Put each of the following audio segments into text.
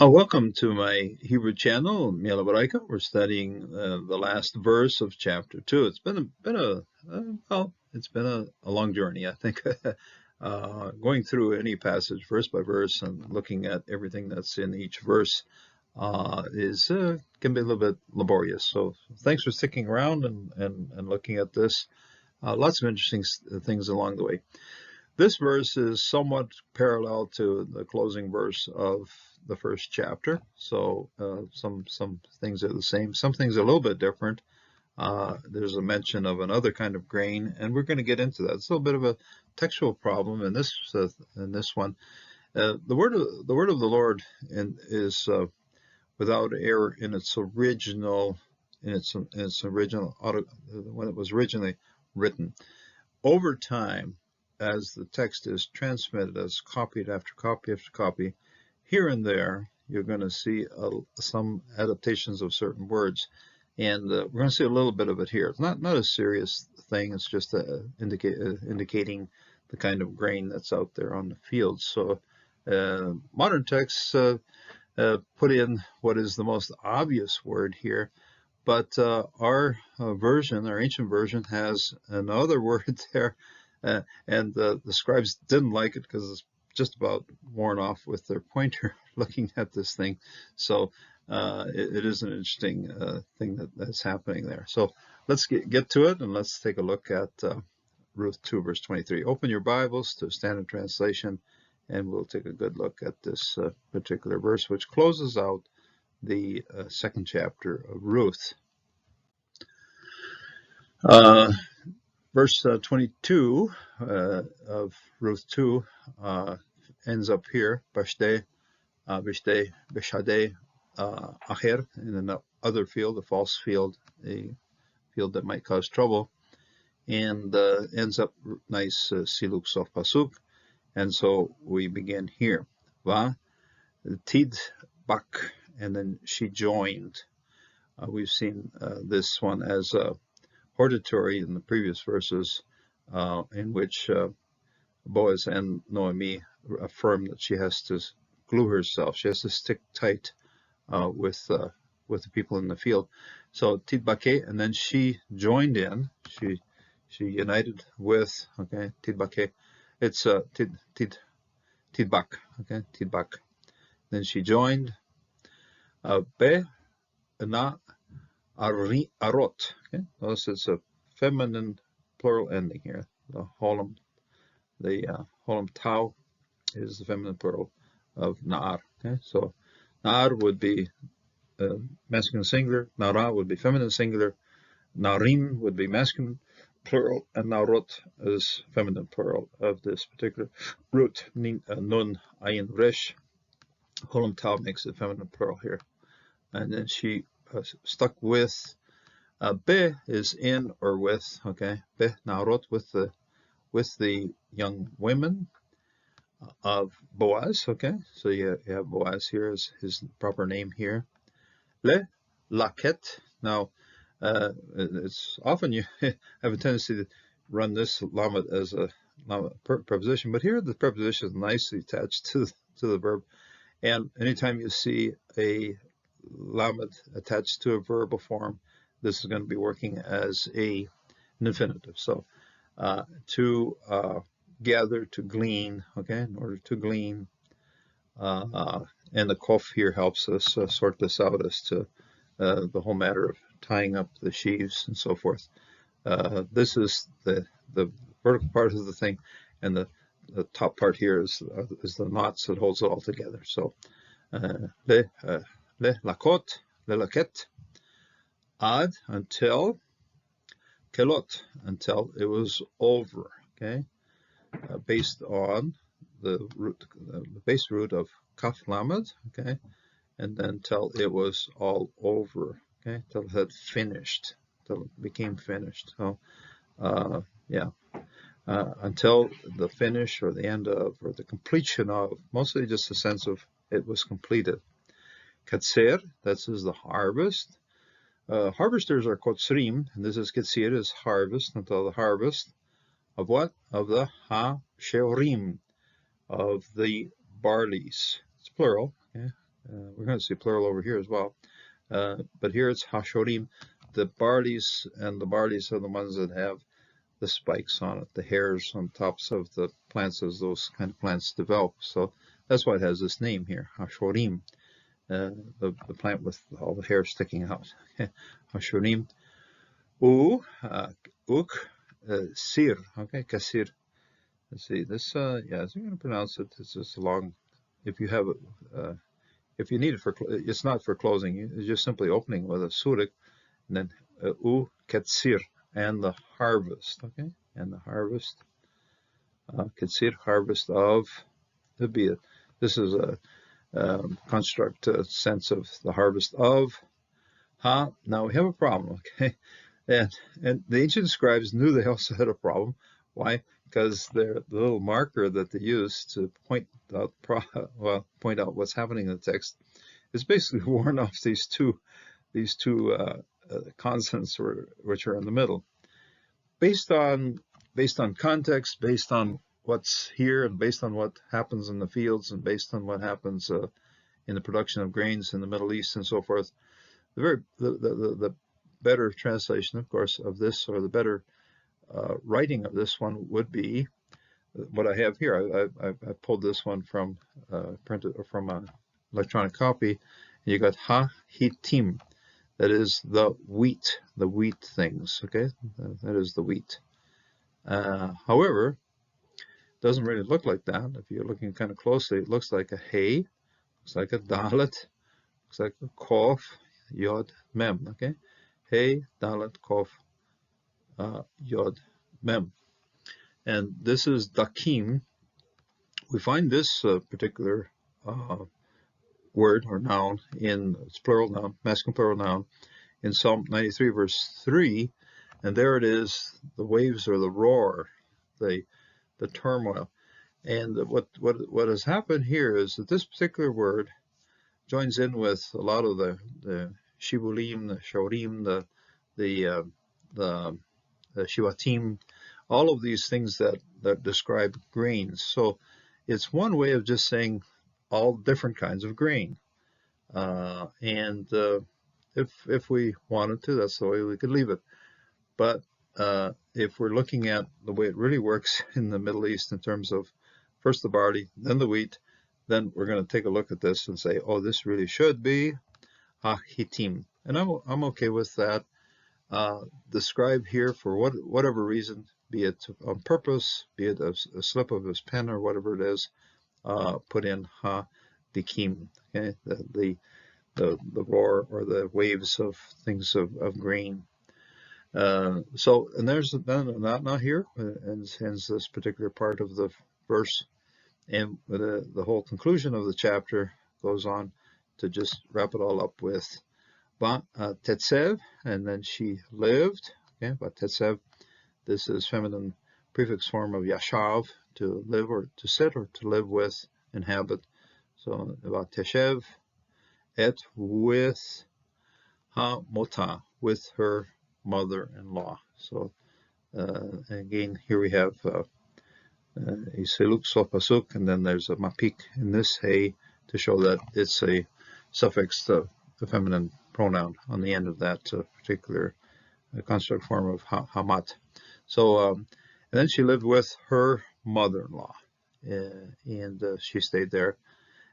Welcome to my Hebrew channel, Miela Baraika. We're studying the last verse of chapter 2. It's been a long journey, I think. Going through any passage verse by verse and looking at everything that's in each verse is can be a little bit laborious. So thanks for sticking around and looking at this. Lots of interesting things along the way. This verse is somewhat parallel to the closing verse of the first chapter. So some things are the same. Some things are a little bit different. There's a mention of another kind of grain, and we're going to get into that. It's a little bit of a textual problem in this one. The word of the Lord is without error in its original when it was originally written. Over time, as the text is transmitted, as copied after copy after copy, here and there, you're going to see some adaptations of certain words. And we're going to see a little bit of it here. It's not a serious thing. It's just indicating the kind of grain that's out there on the field. So modern texts put in what is the most obvious word here. But our ancient version, has another word there. And the scribes didn't like it because it's just about worn off with their pointer looking at this thing. So it is an interesting thing that's happening there. So let's get to it, and let's take a look at Ruth 2, verse 23. Open your Bibles to Standard Translation, and we'll take a good look at this particular verse, which closes out the second chapter of Ruth. Verse 22 of Ruth 2 ends up here, Bashde, Beshade, Acher, in another field, a false field, a field that might cause trouble, and ends up nice Siluk Sof Pasuk. And so we begin here. Va, Tid Bak, and then she joined. We've seen this one as hortatory in the previous verses, in which Boaz and Noemi affirm that she has to glue herself. She has to stick tight with the people in the field. So Tidbake, and then she joined in. She united with. Okay, Tidbake. It's Tidbak. Okay, Tidbak. Then she joined. Be na Arot. Okay, notice it's a feminine plural ending here. The holem tau is the feminine plural of Na'ar. Okay, so Na'ar would be masculine singular, Na'ra would be feminine singular, Na'rim would be masculine plural, and Na'rot is feminine plural of this particular root. Nun, ayin, resh. Holem tau makes it feminine plural here. And then she stuck with. Be is in or with. Okay, be Na'rot, with the young women of Boaz. Okay, so you have Boaz here as his proper name here. Le laket. Now, it's often you have a tendency to run this lamed as a lamed preposition, but here the preposition is nicely attached to the verb. And anytime you see a lamed attached to a verbal form, this is going to be working as an infinitive. So to gather, to glean, okay, in order to glean. And the kof here helps us sort this out as to the whole matter of tying up the sheaves and so forth. This is the vertical part of the thing, and the top part here is the knots that holds it all together. So le laket, ad, until kelot, until it was over. Okay, based on the base root of kaf lamed. Okay, and then till it was all over. Okay, till it had finished, till it became finished. So until the finish or the end of or the completion of, mostly just a sense of it was completed. Katser, that is the harvest. Harvesters are kotzrim, and this is Katsir, is harvest, until the harvest of what? Of the ha-sheorim, of the barleys. It's plural. Okay? going to see plural over here as well. But here it's hashorim. The barleys, and the barleys are the ones that have the spikes on it, the hairs on tops of the plants as those kind of plants develop. So that's why it has this name here, hashorim, the plant with all the hair sticking out. Hashorim. Uk, sir. Okay, kasir. Let's see this. Yeah, so I'm going to pronounce it. It's just a long. If you have it, if you need it for, it's not for closing. It's just simply opening with a surik, and then katsir, and the harvest. Okay, and the harvest. Katsir, harvest of. Could be it. This is a construct sense of the harvest of. Now we have a problem. Okay, and the ancient scribes knew they also had a problem. Why? Because the little marker that they use to point out what's happening in the text is basically worn off these two consonants which are in the middle. Based on context, based on what's here, and based on what happens in the fields, and based on what happens in the production of grains in the Middle East and so forth, the better translation, of course, of this, or the better writing of this one would be what I have here. I pulled this one from printed from an electronic copy. And you got ha-hitim, that is the wheat things. Okay, that is the wheat. However, it doesn't really look like that. If you're looking kind of closely, it looks like a hay, looks like a dalet, looks like a kof, yod, mem. Okay, hay, dalet, kof, yod, mem. And this is dakim. We find this particular word or noun in its plural noun, masculine plural noun, in Psalm 93 verse 3, and there it is, the waves or the roar, the turmoil. And what has happened here is that this particular word joins in with a lot of the shibulim, the shorim, the shivatim, all of these things that describe grains. So it's one way of just saying all different kinds of grain. And if we wanted to, that's the way we could leave it. But if we're looking at the way it really works in the Middle East in terms of first the barley, then the wheat, then we're going to take a look at this and say, oh, this really should be ha-hitim. And I'm okay with that. The scribe here, for whatever reason, be it on purpose, be it a slip of his pen or whatever it is, put in ha-dikim, okay? The roar or the waves of things of grain. So, and there's not here, and hence this particular part of the verse, and the whole conclusion of the chapter goes on to just wrap it all up with tetsev, and then she lived. Okay, tetsev. This is feminine prefix form of yashav, to live or to sit or to live with, inhabit. So teshev, et with ha-mota, with her mother-in-law. So again, here we have a seluk sof pasuk, and then there's a mapik in this hay to show that it's a suffix, the feminine pronoun on the end of that particular construct form of hamat. So, and then she lived with her mother-in-law, and she stayed there.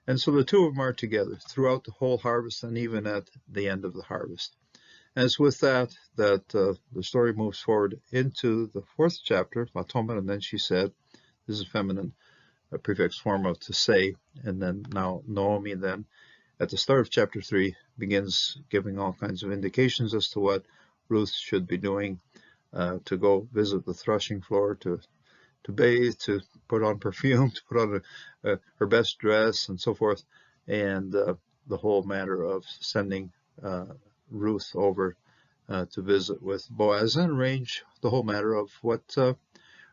And so the two of them are together throughout the whole harvest, and even at the end of the harvest. And it's with that the story moves forward into the 4th chapter, Vatomer, and then she said, this is feminine, a prefix form of to say, and then now Naomi then, at the start of chapter 3, begins giving all kinds of indications as to what Ruth should be doing, to go visit the threshing floor, to bathe, to put on perfume, to put on her best dress, and so forth, and the whole matter of sending Ruth over to visit with Boaz and arrange the whole matter of what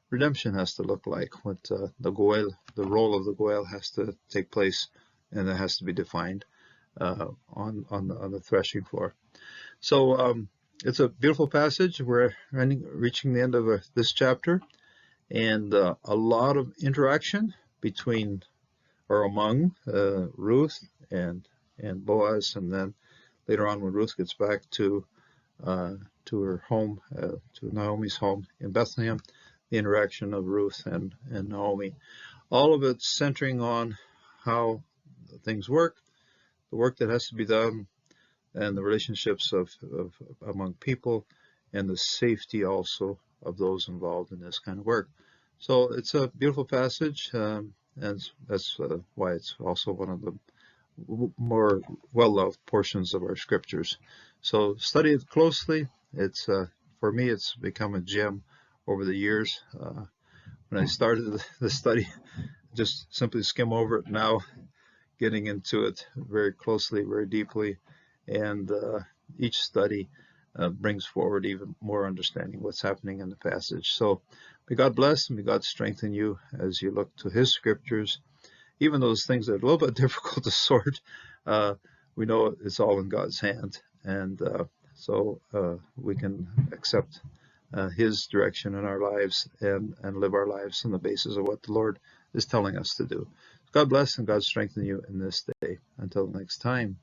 redemption has to look like, what the role of the goel has to take place, and it has to be defined on the threshing floor. So it's a beautiful passage. We're reaching the end of this chapter, and a lot of interaction between or among Ruth and and Boaz, and then later on when Ruth gets back to her home, to Naomi's home in Bethlehem, the interaction of Ruth and Naomi. All of it centering on how things work, the work that has to be done, and the relationships of among people, and the safety also of those involved in this kind of work. So it's a beautiful passage, and that's why it's also one of the more well-loved portions of our scriptures. So study it closely. It's for me, it's become a gem over the years. When I started the study, just simply skim over it. Now, getting into it very closely, very deeply, and each study brings forward even more understanding what's happening in the passage. So may God bless and may God strengthen you as you look to His scriptures. Even those things that are a little bit difficult to sort, we know it's all in God's hand, and so we can accept His direction in our lives and live our lives on the basis of what the Lord is telling us to do. God bless and God strengthen you in this day. Until next time.